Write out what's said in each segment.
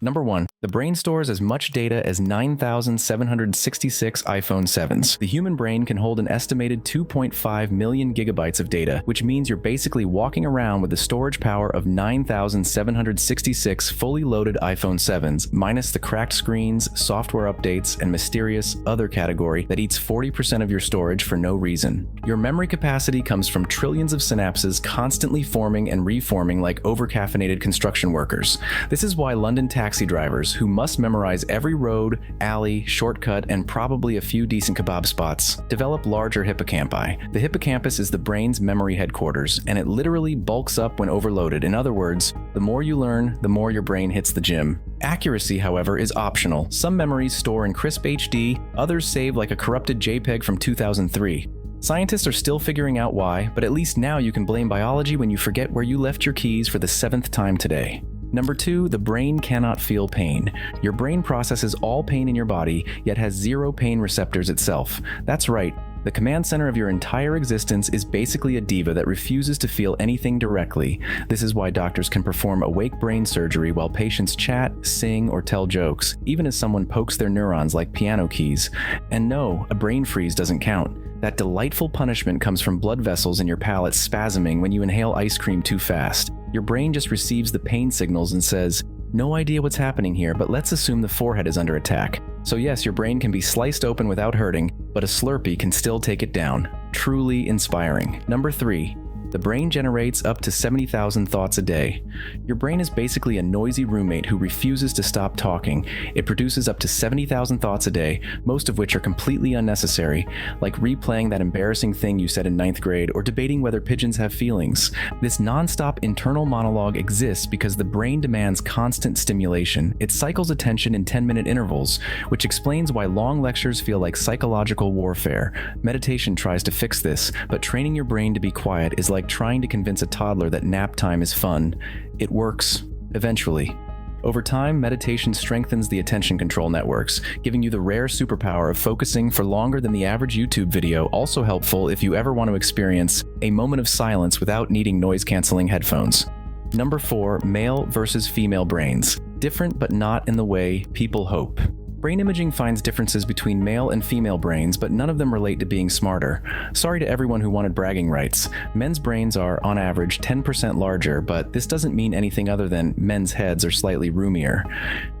Number 1. The brain stores as much data as 9,766 iPhone 7s. The human brain can hold an estimated 2.5 million gigabytes of data, which means you're basically walking around with the storage power of 9,766 fully loaded iPhone 7s, minus the cracked screens, software updates, and mysterious other category that eats 40% of your storage for no reason. Your memory capacity comes from trillions of synapses constantly forming and reforming like overcaffeinated construction workers. This is why London taxi drivers, who must memorize every road, alley, shortcut, and probably a few decent kebab spots, develop larger hippocampi. The hippocampus is the brain's memory headquarters, and it literally bulks up when overloaded. In other words, the more you learn, the more your brain hits the gym. Accuracy, however, is optional. Some memories store in crisp HD, others save like a corrupted JPEG from 2003. Scientists are still figuring out why, but at least now you can blame biology when you forget where you left your keys for the 7th time today. Number 2, the brain cannot feel pain. Your brain processes all pain in your body, yet has 0 pain receptors itself. That's right. The command center of your entire existence is basically a diva that refuses to feel anything directly. This is why doctors can perform awake brain surgery while patients chat, sing, or tell jokes, even as someone pokes their neurons like piano keys. And no, a brain freeze doesn't count. That delightful punishment comes from blood vessels in your palate spasming when you inhale ice cream too fast. Your brain just receives the pain signals and says, "No idea what's happening here, but let's assume the forehead is under attack." So yes, your brain can be sliced open without hurting, but a Slurpee can still take it down. Truly inspiring. Number 3. The brain generates up to 70,000 thoughts a day. Your brain is basically a noisy roommate who refuses to stop talking. It produces up to 70,000 thoughts a day, most of which are completely unnecessary, like replaying that embarrassing thing you said in 9th grade or debating whether pigeons have feelings. This non-stop internal monologue exists because the brain demands constant stimulation. It cycles attention in 10-minute intervals, which explains why long lectures feel like psychological warfare. Meditation tries to fix this, but training your brain to be quiet is like trying to convince a toddler that nap time is fun. It works, eventually. Over time, meditation strengthens the attention control networks, giving you the rare superpower of focusing for longer than the average YouTube video, also helpful if you ever want to experience a moment of silence without needing noise-canceling headphones. Number 4, male versus female brains. Different but not in the way people hope. Brain imaging finds differences between male and female brains, but none of them relate to being smarter. Sorry to everyone who wanted bragging rights. Men's brains are, on average, 10% larger, but this doesn't mean anything other than men's heads are slightly roomier.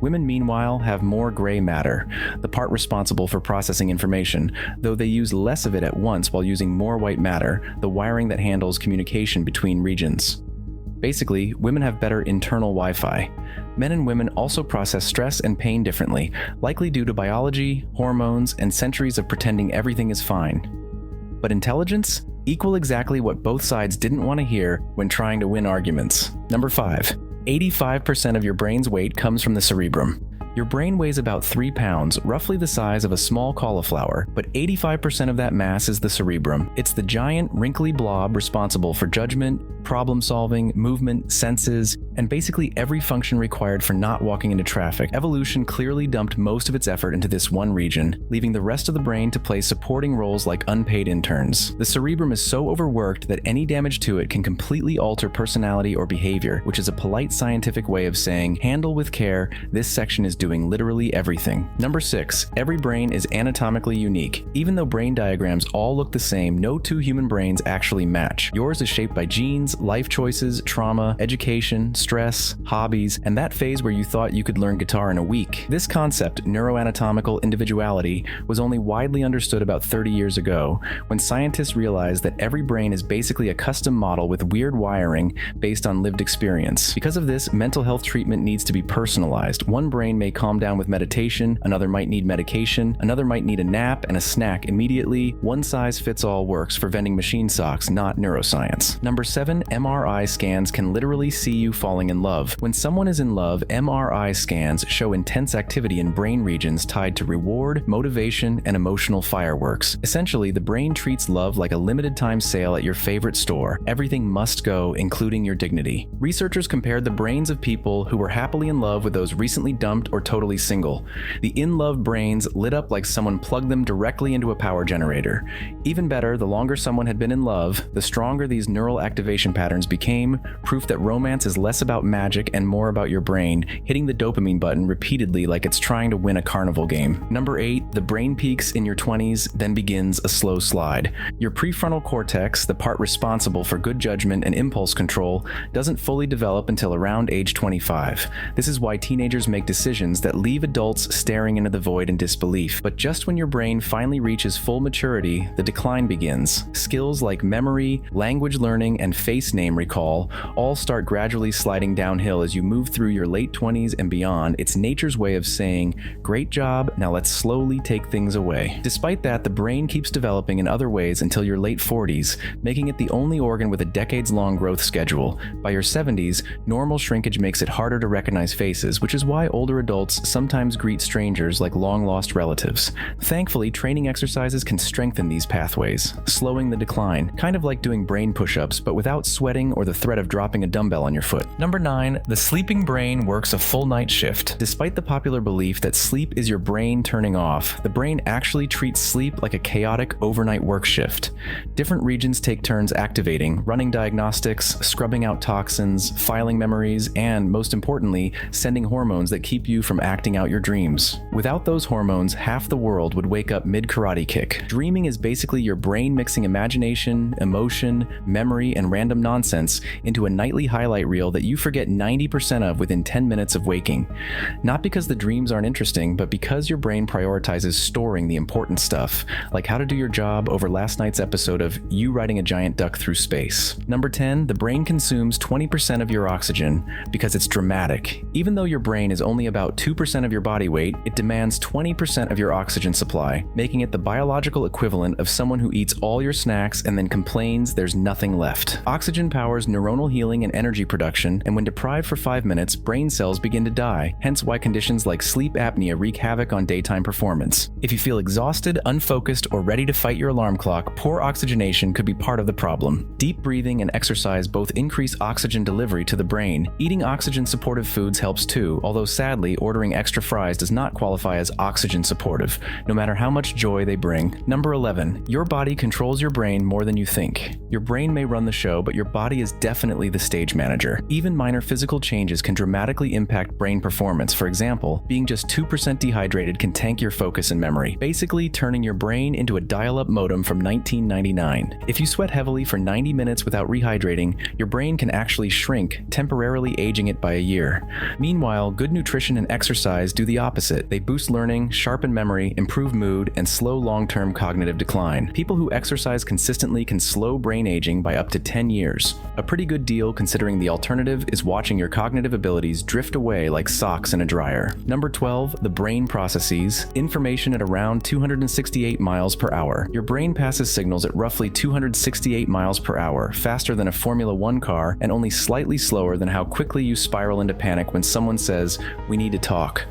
Women, meanwhile, have more gray matter, the part responsible for processing information, though they use less of it at once while using more white matter, the wiring that handles communication between regions. Basically, women have better internal Wi-Fi. Men and women also process stress and pain differently, likely due to biology, hormones, and centuries of pretending everything is fine. But intelligence? Equal exactly what both sides didn't want to hear when trying to win arguments. Number 5. 85% of your brain's weight comes from the cerebrum. Your brain weighs about 3 pounds, roughly the size of a small cauliflower, but 85% of that mass is the cerebrum. It's the giant, wrinkly blob responsible for judgment, problem-solving, movement, senses, and basically every function required for not walking into traffic. Evolution clearly dumped most of its effort into this one region, leaving the rest of the brain to play supporting roles like unpaid interns. The cerebrum is so overworked that any damage to it can completely alter personality or behavior, which is a polite scientific way of saying, handle with care, this section is doing literally everything. Number 6, every brain is anatomically unique. Even though brain diagrams all look the same, no two human brains actually match. Yours is shaped by genes, life choices, trauma, education, stress, hobbies, and that phase where you thought you could learn guitar in a week. This concept, neuroanatomical individuality, was only widely understood about 30 years ago, when scientists realized that every brain is basically a custom model with weird wiring based on lived experience. Because of this, mental health treatment needs to be personalized. One brain may calm down with meditation, another might need medication, another might need a nap and a snack immediately. One size fits all works for vending machine socks, not neuroscience. Number 7, MRI scans can literally see you falling in love. When someone is in love, MRI scans show intense activity in brain regions tied to reward, motivation, and emotional fireworks. Essentially, the brain treats love like a limited time sale at your favorite store. Everything must go, including your dignity. Researchers compared the brains of people who were happily in love with those recently dumped or totally single. The in-love brains lit up like someone plugged them directly into a power generator. Even better, the longer someone had been in love, the stronger these neural activation patterns became, proof that romance is less about magic and more about your brain hitting the dopamine button repeatedly like it's trying to win a carnival game. Number 8, the brain peaks in your 20s, then begins a slow slide. Your prefrontal cortex, the part responsible for good judgment and impulse control, doesn't fully develop until around age 25. This is why teenagers make decisions that leave adults staring into the void in disbelief. But just when your brain finally reaches full maturity, the decline begins. Skills like memory, language learning, and face name recall all start gradually sliding downhill as you move through your late 20s and beyond. It's nature's way of saying, "Great job, now let's slowly take things away." Despite that, the brain keeps developing in other ways until your late 40s, making it the only organ with a decades-long growth schedule. By your 70s, normal shrinkage makes it harder to recognize faces, which is why older adults sometimes greet strangers like long-lost relatives. Thankfully, training exercises can strengthen these pathways, slowing the decline, kind of like doing brain push-ups, but without sweating or the threat of dropping a dumbbell on your foot. Number 9, the sleeping brain works a full night shift. Despite the popular belief that sleep is your brain turning off, the brain actually treats sleep like a chaotic overnight work shift. Different regions take turns activating, running diagnostics, scrubbing out toxins, filing memories, and, most importantly, sending hormones that keep you from acting out your dreams. Without those hormones, half the world would wake up mid-karate kick. Dreaming is basically your brain mixing imagination, emotion, memory, and random nonsense into a nightly highlight reel that you forget 90% of within 10 minutes of waking. Not because the dreams aren't interesting, but because your brain prioritizes storing the important stuff, like how to do your job over last night's episode of You Riding a Giant Duck Through Space. Number 10, the brain consumes 20% of your oxygen because it's dramatic. Even though your brain is only about 2% of your body weight, it demands 20% of your oxygen supply, making it the biological equivalent of someone who eats all your snacks and then complains there's nothing left. Oxygen powers neuronal healing and energy production, and when deprived for 5 minutes, brain cells begin to die, hence why conditions like sleep apnea wreak havoc on daytime performance. If you feel exhausted, unfocused, or ready to fight your alarm clock, poor oxygenation could be part of the problem. Deep breathing and exercise both increase oxygen delivery to the brain. Eating oxygen-supportive foods helps too, although sadly, ordering extra fries does not qualify as oxygen-supportive, no matter how much joy they bring. Number 11, your body controls your brain more than you think. Your brain may run the show, but your body is definitely the stage manager. Even minor physical changes can dramatically impact brain performance. For example, being just 2% dehydrated can tank your focus and memory, basically turning your brain into a dial-up modem from 1999. If you sweat heavily for 90 minutes without rehydrating, your brain can actually shrink, temporarily aging it by a year. Meanwhile, good nutrition and exercise do the opposite. They boost learning, sharpen memory, improve mood, and slow long-term cognitive decline. People who exercise consistently can slow brain aging by up to 10 years. A pretty good deal considering the alternative is watching your cognitive abilities drift away like socks in a dryer. Number 12, the brain processes information at around 268 miles per hour. Your brain passes signals at roughly 268 miles per hour, faster than a Formula One car and only slightly slower than how quickly you spiral into panic when someone says, "We need to talk."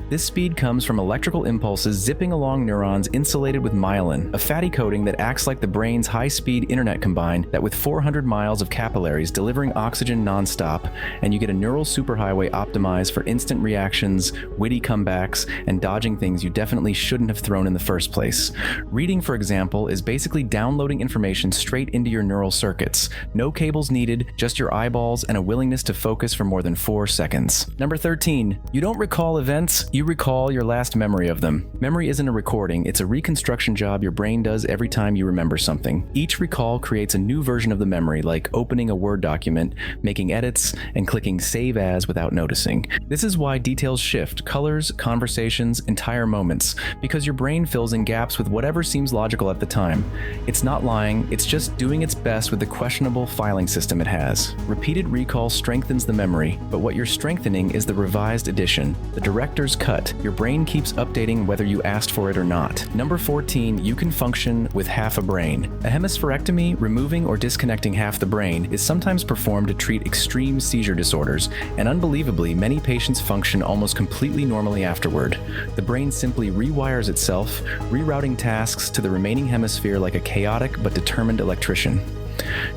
This speed comes from electrical impulses zipping along neurons insulated with myelin, a fatty coating that acts like the brain's high-speed internet combined that with 400 miles of capillaries delivering oxygen nonstop, and you get a neural superhighway optimized for instant reactions, witty comebacks, and dodging things you definitely shouldn't have thrown in the first place. Reading, for example, is basically downloading information straight into your neural circuits. No cables needed, just your eyeballs and a willingness to focus for more than 4 seconds. Number 13, you don't recall events, you recall your last memory of them. Memory isn't a recording, it's a reconstruction job your brain does every time you remember something. Each recall creates a new version of the memory, like opening a Word document, making edits, and clicking Save As without noticing. This is why details shift, colors, conversations, entire moments, because your brain fills in gaps with whatever seems logical at the time. It's not lying, it's just doing its best with the questionable filing system it has. Repeated recall strengthens the memory, but what you're strengthening is the revised edition, the director's cut. Your brain keeps updating whether you asked for it or not. Number 14, you can function with half a brain. A hemispherectomy, removing or disconnecting half the brain, is sometimes performed to treat extreme seizure disorders, and unbelievably, many patients function almost completely normally afterward. The brain simply rewires itself, rerouting tasks to the remaining hemisphere like a chaotic but determined electrician.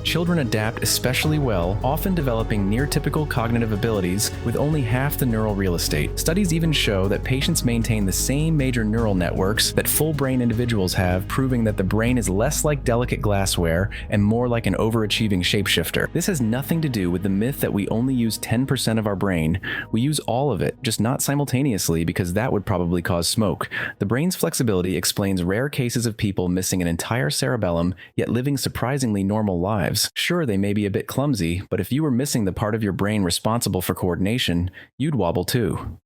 Children adapt especially well, often developing near-typical cognitive abilities with only half the neural real estate. Studies even show that patients maintain the same major neural networks that full-brain individuals have, proving that the brain is less like delicate glassware and more like an overachieving shapeshifter. This has nothing to do with the myth that we only use 10% of our brain. We use all of it, just not simultaneously, because that would probably cause smoke. The brain's flexibility explains rare cases of people missing an entire cerebellum, yet living surprisingly normal lives. Sure, they may be a bit clumsy, but if you were missing the part of your brain responsible for coordination, you'd wobble too.